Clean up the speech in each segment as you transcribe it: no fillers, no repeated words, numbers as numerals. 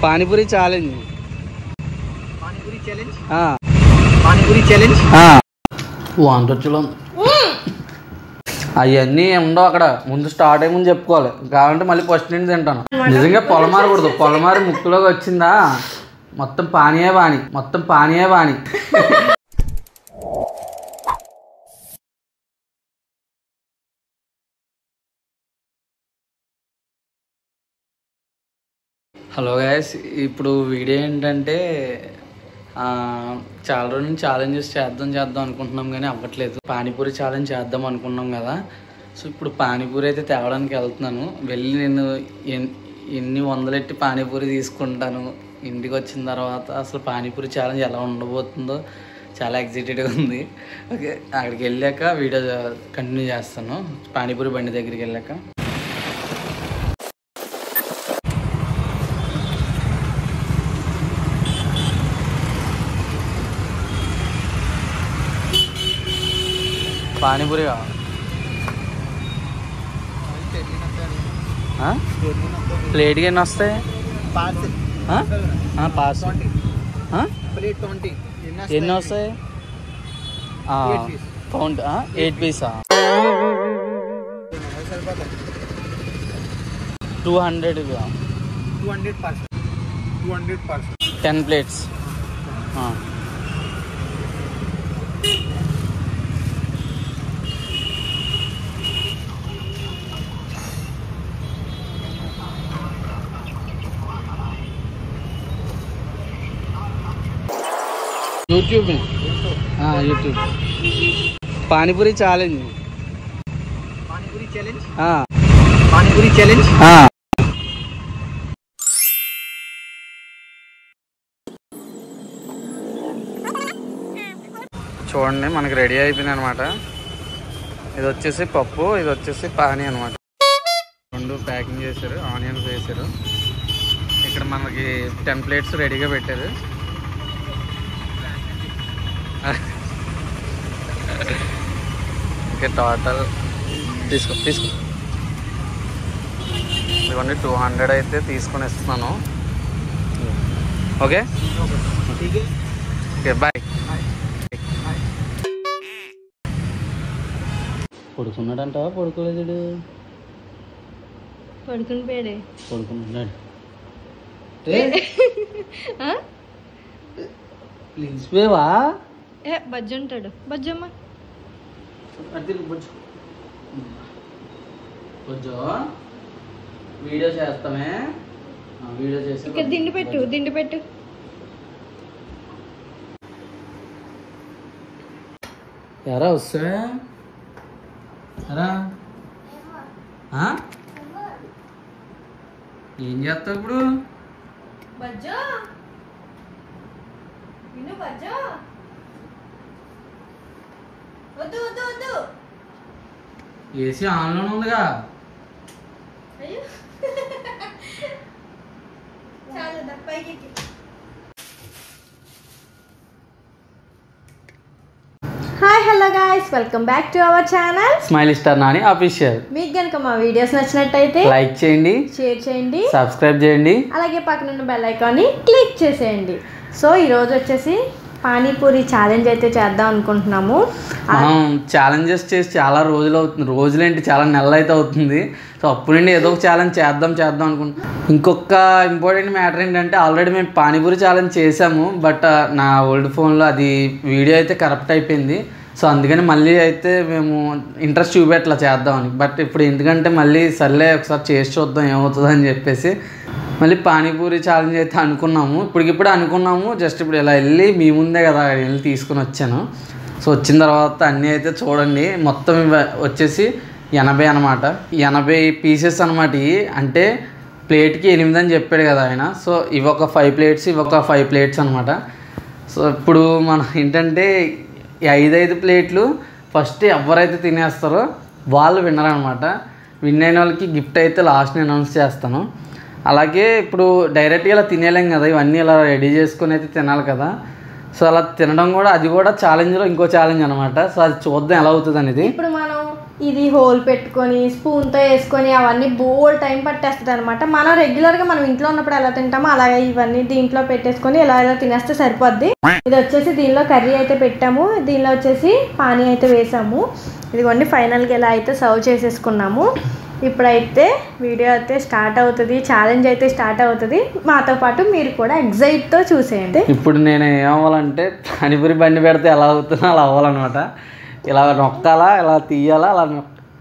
Panipuri challenge. వాంటొచ్చులో అవన్నీ ఉండవు అక్కడ. ముందు స్టార్ట్ అయ్యి ముందు చెప్పుకోవాలి. కావాలంటే మళ్ళీ ఫస్ట్ నుండి తింటాను. నిజంగా పొలమారకూడదు. పొలమారి ముక్కులోకి వచ్చిందా మొత్తం పానీయే బాని, మొత్తం పానీయే బాని. హలో గైస్, ఇప్పుడు వీడియో ఏంటంటే చాలా రోజుల నుంచి ఛాలెంజెస్ చేద్దాం అనుకుంటున్నాం కానీ అవ్వట్లేదు. పానీపూరి ఛాలెంజ్ చేద్దాం అనుకున్నాం కదా. సో ఇప్పుడు పానీపూరి అయితే తేవడానికి వెళ్తున్నాను. వెళ్ళి నేను ఎన్ని వందలెట్టి పానీపూరి తీసుకుంటాను. ఇంటికి వచ్చిన తర్వాత అసలు పానీపూరి ఛాలెంజ్ ఎలా ఉండబోతుందో చాలా ఎక్సైటెడ్గా ఉంది. ఓకే, అక్కడికి వెళ్ళాక వీడియో కంటిన్యూ చేస్తాను. పానీపూరి బండి దగ్గరికి వెళ్ళాక పానీపూరి కావాలి. ప్లేట్కి ఎన్ని వస్తాయి? పార్సల్ ఎన్ని వస్తాయి? 8 పీసా? 200 10 ప్లేట్స్. यूट्यूब में यूट्यूब पानीपुरी चैलेंज చూడండి మనకి రెడీ అయిపోయింది అనమాట. ఇది వచ్చేసి పప్పు, ఇది వచ్చేసి పానీ అనమాట. రెండు ప్యాకింగ్ చేశారు, ఆనియన్స్ వేసారు. ఇక్కడ మనకి 10 ప్లేట్స్ రెడీగా పెట్టారు. ఓకే, టోటల్ తీసుకో ఇదిగోండి 200 అయితే తీసుకొని ఇస్తున్నాను. Okay okay bye. పడుకున్నాడంట? పడుకోలేదు. పడుకున్నాడు. ప్లీజ్ వేవా బజ్జు ఉంటాడు. బజ్జమ్మ కొంచెం వీడియో చేస్తామే. వీడియో చేసి ఇక్కడ దిండి పెట్టు. ఎరా వస్తే ఏం చేస్తావు ఇప్పుడు? బజ్జో విను, బజ్జో వద్దు. ఏసీ ఆన్లోనే ఉందిగా. Hi hello guys, welcome back to our channel smile star Nani official. మీకు కనుక మా వీడియోస్ నచ్చినట్టయితే లైక్ చేయండి, షేర్ చేయండి, సబ్స్క్రైబ్ చేయండి, అలాగే పక్కన ఉన్న బెల్ ఐకాన్ని క్లిక్ చేసేయండి. సో ఈరోజు వచ్చేసి పానీపూరి ఛాలెంజ్ అయితే చేద్దాం అనుకుంటున్నాము. మనం ఛాలెంజెస్ చేసి చాలా రోజులు అవుతుంది. రోజులేంటి, చాలా నెలలు అయితే అవుతుంది. సో అప్పుడు నుండి ఏదో ఒక ఛాలెంజ్ చేద్దాం అనుకుంటున్నాం. ఇంకొక ఇంపార్టెంట్ మ్యాటర్ ఏంటంటే, ఆల్రెడీ మేము పానీపూరి ఛాలెంజ్ చేసాము. బట్ నా ఓల్డ్ ఫోన్లో అది వీడియో అయితే కరప్ట్ అయిపోయింది. సో అందుకని మళ్ళీ అయితే మేము ఇంట్రెస్ట్ చూపెట్లా చేద్దామని. బట్ ఇప్పుడు ఎందుకంటే మళ్ళీ సర్లే ఒకసారి చేసి చూద్దాం ఏమవుతుందో అని చెప్పేసి మళ్ళీ పానీపూరి ఛాలెంజ్ అయితే అనుకున్నాము. ఇప్పటికిప్పుడు అనుకున్నాము. జస్ట్ ఇప్పుడు ఇలా వెళ్ళి మీ ముందే కదా వెళ్ళి తీసుకుని వచ్చాను. సో వచ్చిన తర్వాత అన్నీ అయితే చూడండి. మొత్తం వచ్చేసి 80 అనమాట. 80 పీసెస్ అనమాట. ఇవి అంటే ప్లేట్కి 8 అని చెప్పాడు కదా ఆయన. సో ఇవి ఒక 5 ప్లేట్స్, ఇవి ఒక 5 ప్లేట్స్ అనమాట. సో ఇప్పుడు మనం ఏంటంటే 5 ప్లేట్లు ఫస్ట్ ఎవరైతే తినేస్తారో వాళ్ళు విన్నర్ అనమాట. విన్ అయిన వాళ్ళకి గిఫ్ట్ అయితే లాస్ట్ అనౌన్స్ చేస్తాను. అలాగే ఇప్పుడు డైరెక్ట్గా ఇలా తినేలేం కదా, ఇవన్నీ ఇలా రెడీ చేసుకొని అయితే తినాలి కదా. సో అలా తినడం కూడా, అది కూడా ఛాలెంజ్లో ఇంకో ఛాలెంజ్ అనమాట. సో అది చూద్దాం ఎలా అవుతుంది అనేది. ఇప్పుడు మనం ఇది హోల్ పెట్టుకొని స్పూన్తో వేసుకొని అవన్నీ బోల్ టైం పట్టేస్తుంది అనమాట. మనం రెగ్యులర్గా మనం ఇంట్లో ఉన్నప్పుడు ఎలా తింటామో అలాగే ఇవన్నీ దీంట్లో పెట్టేసుకొని ఇలా తినేస్తే సరిపోద్ది. ఇది వచ్చేసి దీనిలో కర్రీ అయితే పెట్టాము, దీనిలో వచ్చేసి పానీ అయితే వేసాము. ఇదిగోండి ఫైనల్గా ఇలా అయితే సర్వ్ చేసేసుకున్నాము. ఇప్పుడైతే వీడియో అయితే స్టార్ట్ అవుతుంది, ఛాలెంజ్ అయితే స్టార్ట్ అవుతుంది. మాతో పాటు మీరు కూడా ఎగ్జైట్తో చూసేయండి. ఇప్పుడు నేను ఏమవ్వాలంటే పానీపూరి బండి పెడితే ఎలా అవుతుందో అలా అవ్వాలన్నమాట. ఇలా నొక్కాలా, ఇలా తీయాలా, అలా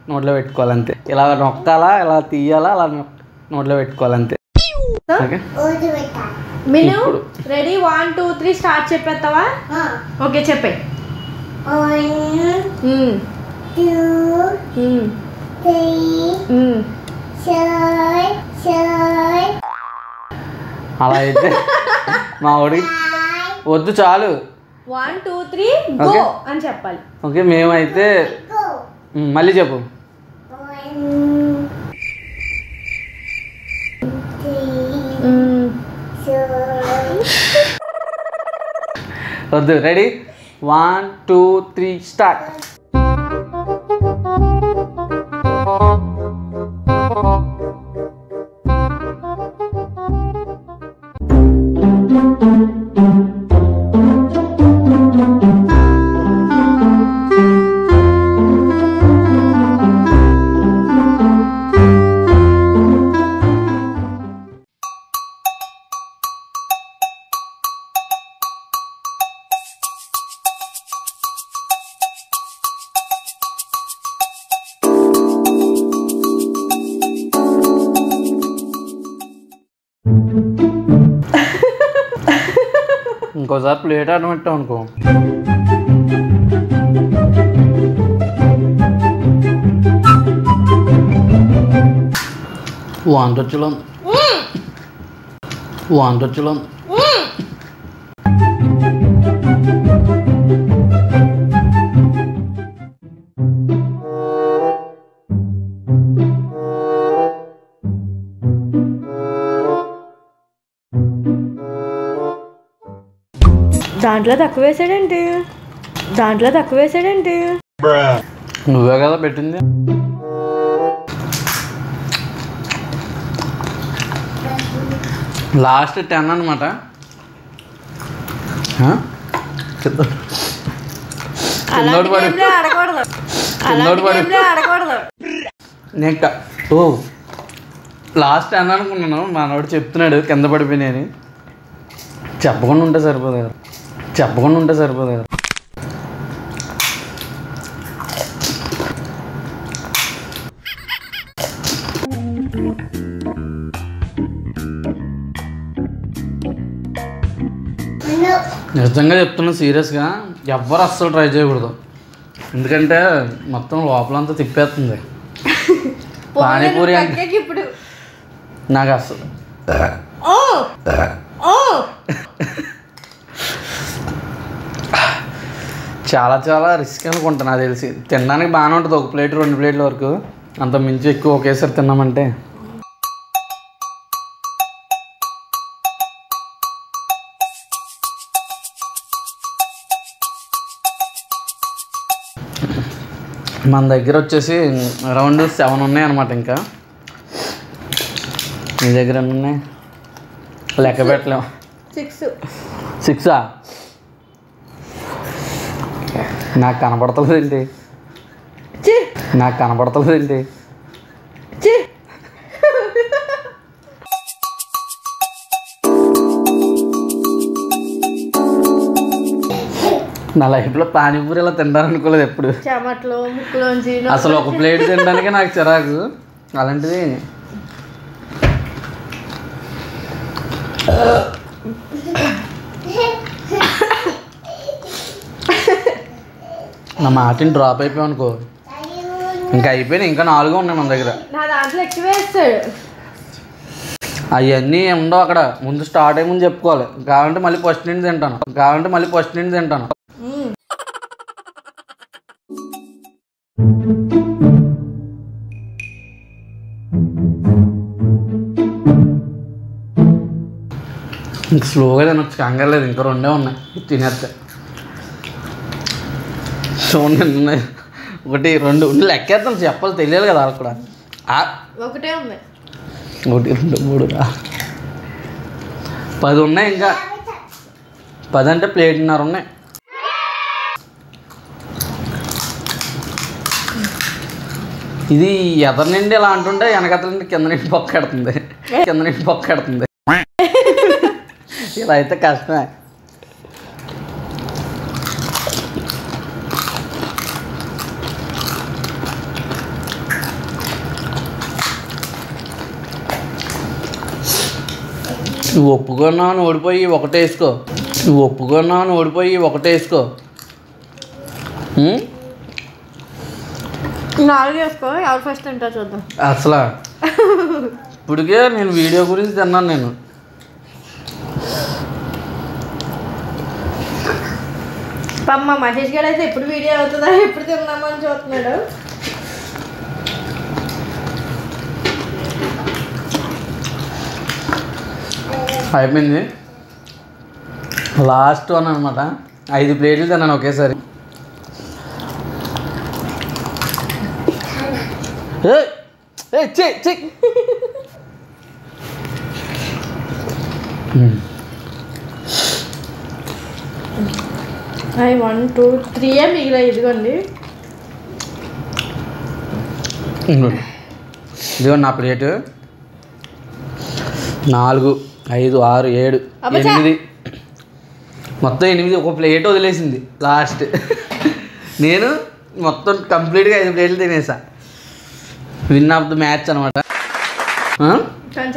నోట్లో పెట్టుకోవాలి అంతే. ఇలా నొక్కాలా, ఇలా తీయాలా, అలా నోట్లో పెట్టుకోవాలి అంతే. మీను రెడీ 1 2 3 స్టార్ట్ చెప్పేస్తావా? ఓకే చెప్పే. అలా అయితే మా వాడికి వద్దు చాలు. 1 2 3 గో అని చెప్పాలి. ఓకే మేమైతే మళ్ళీ చెప్పు. వద్దు రెడీ 1 2 3 స్టార్ట్. ఇంకోసారి ప్లేట్ ఆడమంటాం అనుకో. వాంతొచ్చులం వాంతొచ్చులం. దాంట్లో తక్కువ వేసాడేంటి, దాంట్లో తక్కువ వేసాడేంటి? నువ్వే కదా పెట్టింది. లాస్ట్ 10 అనమాట. ఓ లాస్ట్ 10 అనుకున్నాను. మనోడు చెప్తున్నాడు కింద పడిపోయినాయని. చెప్పకుండా ఉంటే సరిపోదు కదా, చెప్పకుండా ఉంటే సరిపోదు కదా. నిజంగా చెప్తున్నా సీరియస్గా, ఎవ్వరు అస్సలు ట్రై చేయకూడదు. ఎందుకంటే మొత్తం లోపలంతా తిప్పేస్తుంది పానీపూరి అంటే. ఇప్పుడు నాకు అస్సలు చాలా చాలా రిస్క్ అనుకుంటా. నాకు తెలిసి తినడానికి బాగానే ఉంటుంది, 1 ప్లేట్ 2 ప్లేట్ల వరకు. అంత మించి ఎక్కువ ఒకేసారి తిన్నామంటే మన దగ్గర వచ్చేసి అరౌండ్ 7 ఉన్నాయి అన్నమాట. ఇంకా మీ దగ్గర ఎన్ని ఉన్నాయి లెక్క పెట్టలేము. 6 నాకు కనపడతలేదు ఏంటి, నాకు కనపడతలేదు ఏంటి? నా లైఫ్లో పానీపూరి ఇలా తింటారనుకోలేదు ఎప్పుడు. చెమట్లు ముక్కులోంచి అసలు 1 ప్లేట్ తినడానికే నాకు చిరాకు. అలాంటిది నా మాటిని డ్రాప్ అయిపోయావు అనుకో, ఇంకా అయిపోయినాయి. ఇంకా 4 ఉన్నాయి మన దగ్గర. నా దాంట్లో ఎక్కువ వేస్తాడు. అవన్నీ ఉండవు అక్కడ. ముందు స్టార్ట్ అయ్యే ముందు చెప్పుకోవాలి. కావాలంటే మళ్ళీ ఫస్ట్ నుండి తింటాను. ఇంక స్లోగా తినొచ్చు, కంగారు లేదు. ఇంకా 2 ఉన్నాయి తినేస్తే. చూడండి ఒకటి 2 లెక్కేస్తాను చెప్పాలి తెలియాలి కదా వాళ్ళకి కూడా. ఒకటే ఉంది. 1 2 3 10 ఉన్నాయి ఇంకా. 10 అంటే ప్లేట్న్నర ఉన్నాయి. ఇది ఎదరి నుండి ఇలా అంటుంటే వెనకతల నుండి కింద నుండి పొక్కెడుతుంది. ఇలా అయితే కష్టమే. నువ్వు ఒప్పుకున్నావు ఓడిపోయి ఒకటేసుకో. నాలుగు వేసుకో, ఎవరు ఫస్ట్ తింటా చూద్దాం. అసలు ఇప్పటికే నేను వీడియో గురించి తిన్నాను నేను. మా మహేష్ గారు అయితే ఎప్పుడు వీడియో అవుతుందా ఎప్పుడు తిన్నామని చూస్తున్నాడు. అయిపోయింది. లాస్ట్ వన్ అనమాట. 5 ప్లేట్లు తిన్నాను ఒకేసారి. అవి 1 2 3 మిగిలిన. ఇదిగోండి నా ప్లేటు. 4 5 6 7 8 మొత్తం 8. ఒక ప్లేట్ వదిలేసింది లాస్ట్. నేను మొత్తం కంప్లీట్గా 5 ప్లేట్లు తినేసా. విన్ ఆఫ్ ద మ్యాచ్ అనమాట.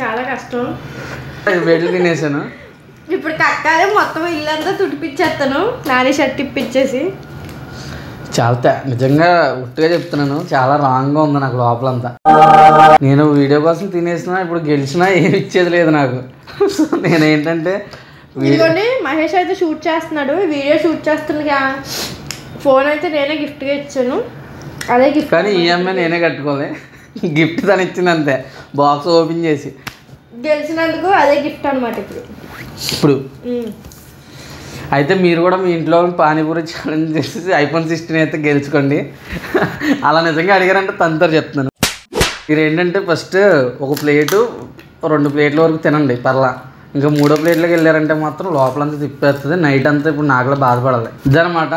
చాలా కష్టం. 5 ప్లేట్లు తినేసాను. ఇప్పుడు కక్కాలి మొత్తం ఇల్లంతా తుడిపిచ్చేస్తాను, నాని షర్ట్ ఇప్పించేసి. చాలా నిజంగా ఉట్టుగా చెప్తున్నాను, చాలా రాంగ్గా ఉంది నాకు లోపలంతా. నేను వీడియో కోసం తినేసినా, ఇప్పుడు గెలిచినా ఏమి ఇచ్చేది లేదు నాకు. సో నేనేంటంటే ఇదిగోండి మహేష్ అయితే షూట్ చేస్తున్నాడు, వీడియో షూట్ చేస్తుండగా ఫోన్ అయితే నేనే గిఫ్ట్గా ఇచ్చాను. అదే గిఫ్ట్. కానీ ఈఎంఐ నేనే కట్టుకోలే, గిఫ్ట్ తను ఇచ్చింది అంతే, బాక్స్ ఓపెన్ చేసి. గెలిచినందుకు అదే గిఫ్ట్ అనమాట. ఇప్పుడు అయితే మీరు కూడా మీ ఇంట్లో పానీపూరి ఛాలెంజ్ చేసి iPhone 16 అయితే గెలుచుకోండి. అలా నిజంగా అడిగారంటే తనతో చెప్తున్నాను. మీరు ఏంటంటే ఫస్ట్ ఒక ప్లేటు 2 ప్లేట్ల వరకు తినండి పర్లా. ఇంకా 3వ ప్లేట్లోకి వెళ్ళారంటే మాత్రం లోపలంతా తిప్పేస్తుంది. నైట్ అంతా ఇప్పుడు నాకులా బాధపడాలి. ఇదనమాట.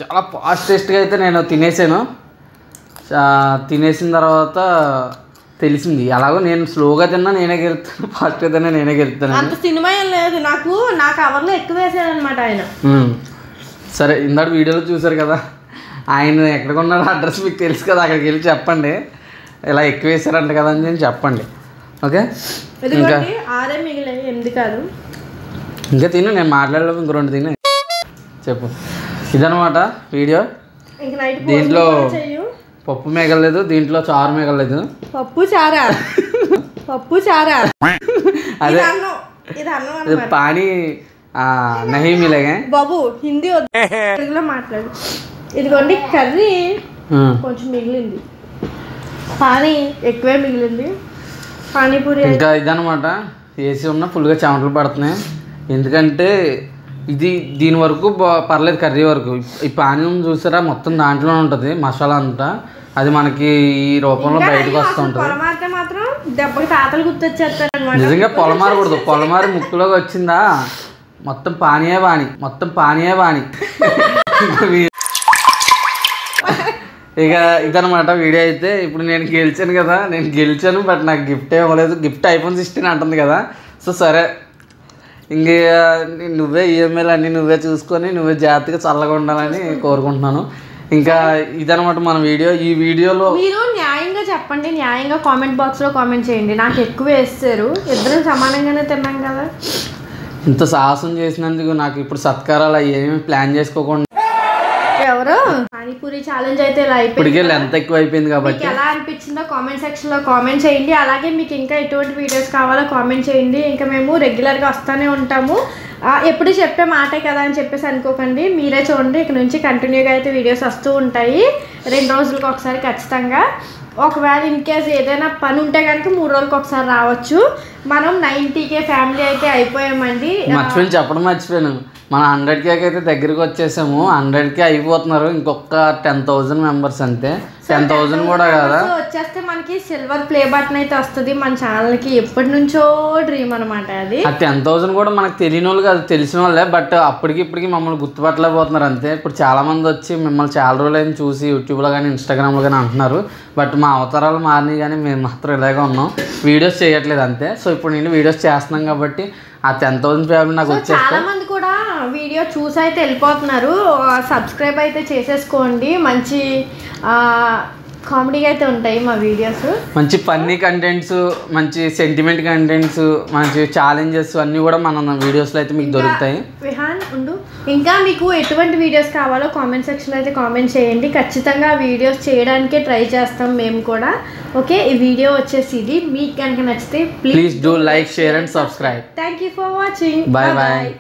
చాలా ఫాస్టెస్ట్గా అయితే నేను తినేసాను. తినేసిన తర్వాత తెలిసింది అలాగో నేను స్లోగా తిన్నా నేనే గెలుస్తాను, ఫాస్ట్గా తిన్నా నేనే గెలుస్తాను. అంత సినిమా ఏం లేదు. నాకు కవర్లో ఎక్కువ వేసాడు అనమాట ఆయన. సరే ఇందాక వీడియోలో చూసారు కదా, ఆయన ఎక్కడ కొన్నారో అడ్రస్ మీకు తెలుసు కదా, అక్కడికి వెళ్ళి చెప్పండి ఇలా ఎక్కువ వేసారంట కదా అని చెప్పండి. ఓకే ఇంకా 6 మిగిలిన 8 కాదు. ఇంకా తిను, నేను మాట్లాడలేము. ఇంక 2 తినే చెప్పు. ఇదనమాట వీడియో. దీంట్లో పప్పు మిగలేదు, దీంట్లో చారు మిగలేదు. పప్పు చారా అదే పానీ నహీ మిలేగా బాబు, హిందీ తెలుగులో మాట్లాడు. ఇదిగోండి కర్రీ కొంచెం మిగిలింది, పానీ ఎక్కువే మిగిలింది. పానీపూరి ఇంకా ఇదనమాట. ఏసీ ఉన్న ఫుల్గా చెమటలు పడుతున్నాయి. ఎందుకంటే దీని వరకు పర్లేదు, కర్రీ వరకు. ఈ పానీయం చూసారా మొత్తం దాంట్లోనే ఉంటుంది మసాలా అంతా. అది మనకి ఈ రూపంలో బయటకు వస్తూ ఉంటుంది. మాత్రం దెబ్బకి తాతలు గుర్తొచ్చేస్తారు. నిజంగా పొలమారకూడదు, పొలమారి ముక్కులోకి వచ్చిందా మొత్తం పానీయే బాని. ఇక ఇదనమాట వీడియో అయితే. ఇప్పుడు నేను గెలిచాను కదా, బట్ నాకు గిఫ్ట్ ఇవ్వలేదు. గిఫ్ట్ iPhone 16 అంటుంది కదా. సో సరే ఇంక నువ్వే ఈఎంఐలు అన్నీ నువ్వే చూసుకొని నువ్వే జాగ్రత్తగా చల్లగా ఉండాలని కోరుకుంటున్నాను. ఇంకా ఇదనమాట మన వీడియో. ఈ వీడియోలో మీరు న్యాయంగా చెప్పండి, న్యాయంగా కామెంట్ బాక్స్లో కామెంట్ చేయండి. నాకు ఎక్కువ వేస్తారు, ఇద్దరం సమానంగానే తిన్నాం కదా. ఇంత సాహసం చేసినందుకు నాకు ఇప్పుడు సత్కారాలు ఏమేమి ప్లాన్ చేసుకోకుండా. ఎవరు పానీపూరి ఛాలెంజ్ అయితే ఇలా అయిపోయింది. ఇప్పటికే లెంత్ ఎక్కువ అయిపోయింది కాబట్టి ఎలా అనిపించిందో కామెంట్ సెక్షన్లో కామెంట్ చేయండి. అలాగే మీకు ఇంకా ఎటువంటి వీడియోస్ కావాలో కామెంట్ చేయండి. ఇంకా మేము రెగ్యులర్గా వస్తూనే ఉంటాము. ఎప్పుడు చెప్పే మాటే కదా అని చెప్పేసి అనుకోకండి, మీరే చూడండి. ఇక్కడ నుంచి కంటిన్యూగా అయితే వీడియోస్ వస్తూ ఉంటాయి. 2 రోజులకు ఒకసారి ఖచ్చితంగా. ఒకవేళ ఇన్ కేస్ ఏదైనా పని ఉంటే కనుక 3 రోజులకు ఒకసారి రావచ్చు. మనం 90K ఫ్యామిలీ అయితే అయిపోయామండి. మర్చిపోయాను. మన 100K అయితే దగ్గరికి వచ్చేసాము. 100K అయిపోతున్నారు, ఇంకొక 10,000 మెంబర్స్ అంతే. 10,000 కూడా కదా వచ్చేస్తే మనకి సిల్వర్ ప్లే బటన్ అయితే వస్తుంది మన ఛానల్కి. ఎప్పటి నుంచో డ్రీమ్ అనమాట అది. ఆ 10,000 కూడా మనకు తెలియని వాళ్ళు కాదు, తెలిసిన వాళ్ళే. బట్ ఇప్పటికి మమ్మల్ని గుర్తుపట్టలేకపోతున్నారు అంతే. ఇప్పుడు చాలామంది వచ్చి మిమ్మల్ని చాలా రోజులైనా చూసి యూట్యూబ్లో కానీ ఇన్స్టాగ్రామ్లో కానీ అంటున్నారు. బట్ మా అవతారాలు మారినాయి కానీ మేము మాత్రం ఇలాగే ఉన్నాం, వీడియోస్ చేయట్లేదు అంతే. సో ఇప్పుడు నేను వీడియోస్ చేస్తున్నాం కాబట్టి ఆ 10,000 ఫ్యామిలీ నాకు వచ్చేస్తే చాలా మంది కూడా వీడియో చూసి అయితే వెళ్ళిపోతున్నారు. సబ్స్క్రైబ్ అయితే చేసేసుకోండి. మంచి కామెడీగా అయితే ఉంటాయి మా వీడియోస్. మంచి ఫన్నీ కంటెంట్స్, మంచి సెంటిమెంట్ కంటెంట్స్, మంచి ఛాలెంజెస్ అన్నీ కూడా మన వీడియోస్లో అయితే మీకు దొరుకుతాయి. విహాన్ ఉండు, ఇంకా మీకు ఎటువంటి వీడియోస్ కావాలో కామెంట్ సెక్షన్లో అయితే కామెంట్ చేయండి. ఖచ్చితంగా వీడియోస్ చేయడానికే ట్రై చేస్తాం మేము కూడా. ఓకే, ఈ వీడియో వచ్చేసి ఇది. మీకు కనుక నచ్చితే please do like, share and subscribe. Thank you for watching. Bye bye.